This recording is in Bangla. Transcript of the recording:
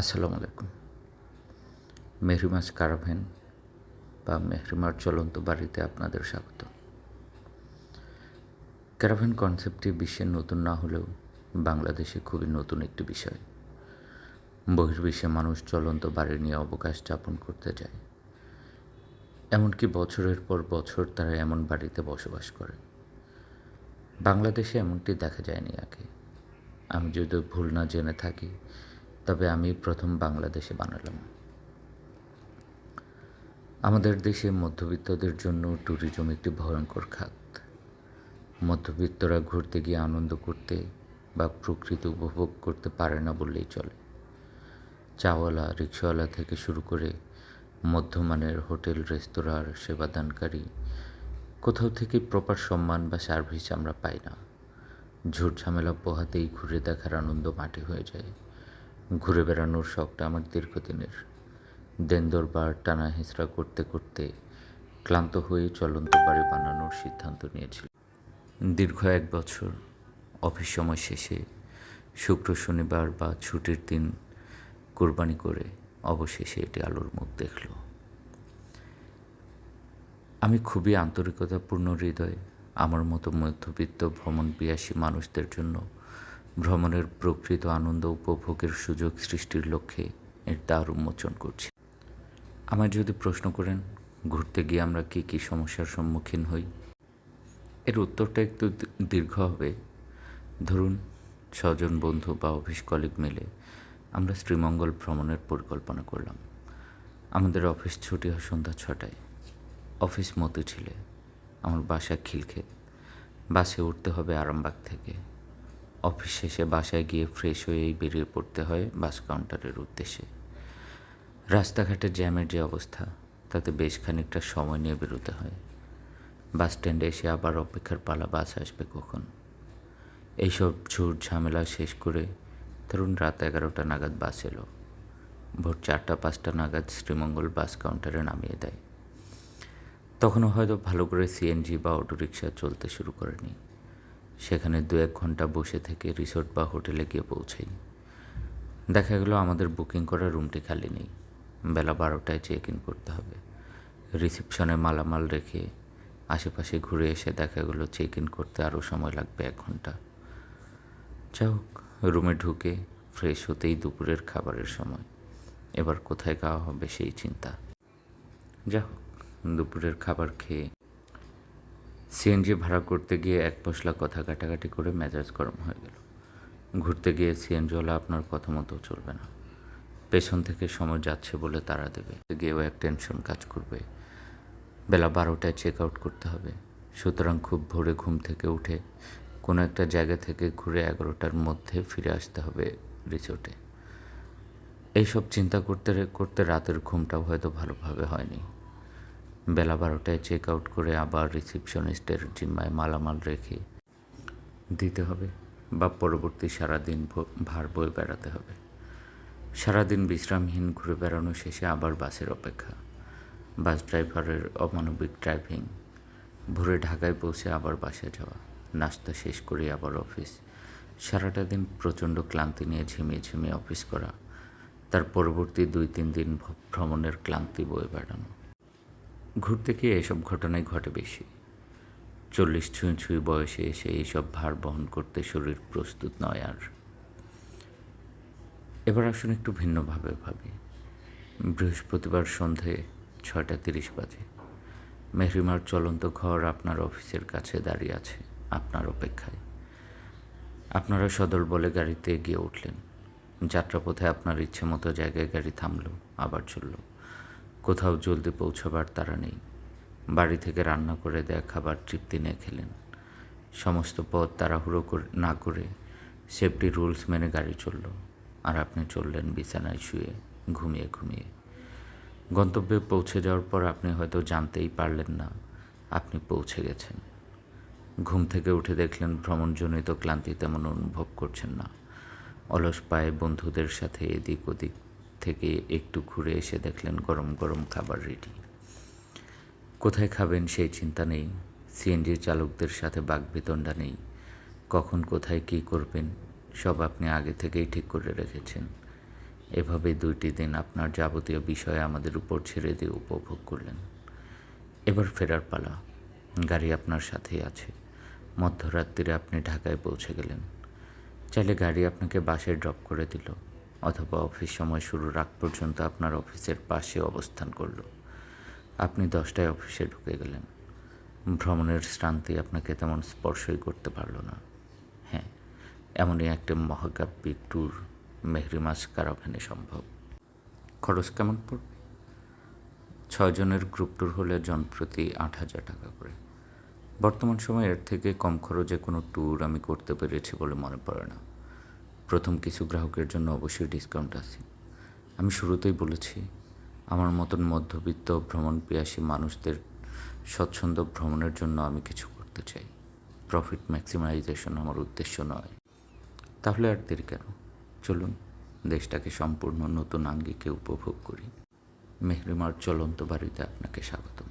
আসসালামু আলাইকুম। মেহরিমাস কারাভ্যান বা মেহরিমার চলন্ত বাড়িতে আপনাদের স্বাগত। ক্যারাভ্যান কনসেপ্টটি বিশ্বের নতুন না হলেও বাংলাদেশে খুবই নতুন একটি বিষয়। বহির্বিশ্বে মানুষ চলন্ত বাড়ি নিয়ে অবকাশ যাপন করতে যায়, এমনকি বছরের পর বছর তারা এমন বাড়িতে বসবাস করে। বাংলাদেশে এমনটি দেখা যায়নি আগে। আমি যদি ভুল না জেনে থাকি, তবে আমি প্রথম বাংলাদেশে বানালাম। আমাদের দেশে মধ্যবিত্তদের জন্য ট্যুরিজম একটি ভয়ঙ্কর খাত। মধ্যবিত্তরা ঘুরতে গিয়ে আনন্দ করতে বা প্রকৃতি উপভোগ করতে পারে না বললেই চলে। চাওয়ালা, রিক্সাওয়ালা থেকে শুরু করে মধ্যমানের হোটেল রেস্তোরাঁর সেবাদানকারী কোথাও থেকে প্রপার সম্মান বা সার্ভিস আমরা পাই না। ঝুট ঝামেলা পোহাতেই ঘুরে দেখার আনন্দ মাটি হয়ে যায়। ঘুরে বেড়ানোর শখটা আমার দীর্ঘদিনের। দেন দরবার টানা হেঁচড়া করতে করতে ক্লান্ত হয়ে চলন্ত বাড়ি বানানোর সিদ্ধান্ত নিয়েছিল। দীর্ঘ 1 বছর অফিস সময় শেষে শুক্র শনিবার বা ছুটির দিন কোরবানি করে অবশেষে এটি আলোর মুখ দেখল। আমি খুবই আন্তরিকতাপূর্ণ হৃদয়ে আমার মতো মধ্যবিত্ত ভ্রমণ পিয়াসী মানুষদের জন্য ভ্রমণের প্রকৃত আনন্দ উপভোগের সুযোগ সৃষ্টির লক্ষ্যে এর দ্বার উন্মোচন করছি। আমায় যদি প্রশ্ন করেন ঘুরতে গিয়ে আমরা কী কী সমস্যার সম্মুখীন হই, এর উত্তরটা একটু দীর্ঘ হবে। ধরুন 6 জন বন্ধু বা অফিস কলিগ মিলে আমরা শ্রীমঙ্গল ভ্রমণের পরিকল্পনা করলাম। আমাদের অফিস ছুটি হয় সন্ধ্যা 6টায়। অফিস মতিঝিলে, আমার বাসা খিলক্ষেত। বাসে উঠতে হবে আরামবাগ থেকে। অফিস শেষে বাসায় গিয়ে ফ্রেশ হয়েই বেরিয়ে পড়তে হয় বাস কাউন্টারের উদ্দেশ্যে। রাস্তাঘাটে জ্যামের যে অবস্থা, তাতে বেশ খানিকটা সময় নিয়ে বেরোতে হয়। বাস স্ট্যান্ডে এসে আবার অপেক্ষার পালা, বাস আসবে কখন। এইসব ঝুট ঝামেলা শেষ করে ধরুন রাত 11টা নাগাদ বাস এলো। ভোর 4টা-5টা নাগাদ শ্রীমঙ্গল বাস কাউন্টারে নামিয়ে দেয়। তখনও হয়তো ভালো করে সিএনজি বা অটোরিকশা চলতে শুরু করেনি। সেখানে 2-1 ঘন্টা বসে থেকে রিসোর্ট বা হোটেলে গিয়ে পৌঁছাই। দেখা গেল আমাদের বুকিং করা রুমটি খালি নেই। বেলা 12টায় চেক ইন করতে হবে। রিসেপশনে মালামাল রেখে আশেপাশে ঘুরে এসে দেখা গেলো চেক ইন করতে আরও সময় লাগবে 1 ঘন্টা। যা হোক, রুমে ঢুকে ফ্রেশ হতেই দুপুরের খাবারের সময়। এবার কোথায় খাওয়া হবে সেই চিন্তা। যা হোক, দুপুরের খাবার খেয়ে সিএনজি ভাড়া করতে গিয়ে এক পশলা কথা কাটাকাটি করে মেজাজ গরম হয়ে গেল। ঘুরতে গিয়ে সিএনজিওয়ালা আপনার কথা মতো চলবে না। পেছন থেকে সময় যাচ্ছে বলে তাড়া দেবে, গিয়েও এক টেনশন কাজ করবে। বেলা 12টায় চেক আউট করতে হবে। সুতরাং খুব ভোরে ঘুম থেকে উঠে কোনো একটা জায়গা থেকে ঘুরে 11টার মধ্যে ফিরে আসতে হবে রিসোর্টে। এইসব চিন্তা করতে করতে রাতের ঘুমটাও হয়তো ভালোভাবে হয়নি। বেলা 12টায় চেক আউট করে আবার রিসিপশনিস্টের জিম্মায় মালামাল রেখে দিতে হবে বা পরবর্তী সারাদিন ভার বয়ে বেড়াতে হবে। সারাদিন বিশ্রামহীন ঘুরে বেড়ানো শেষে আবার বাসের অপেক্ষা। বাস ড্রাইভারের অমানবিক ড্রাইভিং। ভোরে ঢাকায় পৌঁছে আবার বাসায় যাওয়া, নাস্তা শেষ করে আবার অফিস। সারাটা দিন প্রচণ্ড ক্লান্তি নিয়ে ঝিমিয়ে ঝিমিয়ে অফিস করা, তার পরবর্তী 2-3 দিন ভ্রমণের ক্লান্তি বয়ে বেড়ানো। ঘুরতে গিয়ে এসব ঘটনাই ঘটে বেশি। 40 ছুঁই ছুঁই বয়সে এসে এইসব ভার বহন করতে শরীর প্রস্তুত নয় আর। এবার আসুন একটু ভিন্নভাবে ভাবি। বৃহস্পতিবার সন্ধে 6:30 বাজে। মেহরিমার চলন্ত ঘর আপনার অফিসের কাছে দাঁড়িয়ে আছে আপনার অপেক্ষায়। আপনারা সদল বলে গাড়িতে গিয়ে উঠলেন। যাত্রাপথে আপনার ইচ্ছে মতো জায়গায় গাড়ি থামল, আবার চলল। কোথাও জলদি পৌঁছাবার তাড়া নেই। বাড়ি থেকে রান্না করে দেয়া খাবার তৃপ্তি নিয়ে খেলেন। সমস্ত পথ তাড়াহুড়ো না করে সেফটি রুলস মেনে গাড়ি চলল, আর আপনি চললেন বিছানায় শুয়ে ঘুমিয়ে ঘুমিয়ে। গন্তব্যে পৌঁছে যাওয়ার পর আপনি হয়তো জানতেই পারলেন না আপনি পৌঁছে গেছেন। ঘুম থেকে উঠে দেখলেন ভ্রমণজনিত ক্লান্তি তেমন অনুভব করছেন না। অলস পায়ে বন্ধুদের সাথে এদিক ওদিক থেকে একটু ঘুরে এসে দেখলেন গরম গরম খাবার রেডি। কোথায় খাবেন সেই চিন্তা নেই। সিএনজি চালকদের সাথে বাকবিতণ্ডা নেই। কখন কোথায় কী করবেন সব আপনি আগে থেকেই ঠিক করে রেখেছেন। এভাবেই 2টি দিন আপনার যাবতীয় বিষয় আমাদের উপর ছেড়ে দিয়ে উপভোগ করলেন। এবার ফেরার পালা। গাড়ি আপনার সাথেই আছে। মধ্যরাত্রিরে আপনি ঢাকায় পৌঁছে গেলেন। চাইলে গাড়ি আপনাকে বাসায় ড্রপ করে দিল, অথবা অফিস সময় শুরুর আগ পর্যন্ত আপনার অফিসের পাশে অবস্থান করল। আপনি 10টায় অফিসে ঢুকে গেলেন। ভ্রমণের শ্রান্তি আপনাকে তেমন স্পর্শই করতে পারল না। হ্যাঁ, এমনই একটা মহাকাব্যিক ট্যুর মেহরিমাস কারাভানে সম্ভব। খরচ কেমন পড়বে? 6 জনের গ্রুপ ট্যুর হলে জনপ্রতি 8,000 টাকা করে। বর্তমান সময়ে এর থেকে কম খরচে কোনো ট্যুর আমি করতে পেরেছি বলে মনে পড়ে না। প্রথম কিছু গ্রাহকের জন্য অবশ্যই ডিসকাউন্ট আছে। আমি শুরুতেই বলেছি, আমার মতন মধ্যবিত্ত ভ্রমণ পিয়াসী মানুষদের স্বচ্ছন্দ ভ্রমণের জন্য আমি কিছু করতে চাই। প্রফিট ম্যাক্সিমাইজেশন আমার উদ্দেশ্য নয়। তাহলে আর দেরি কেন? চলুন দেশটাকে সম্পূর্ণ নতুন আঙ্গিকে উপভোগ করি। মেহরিমার চলন্ত বাড়িতে আপনাকে স্বাগতম।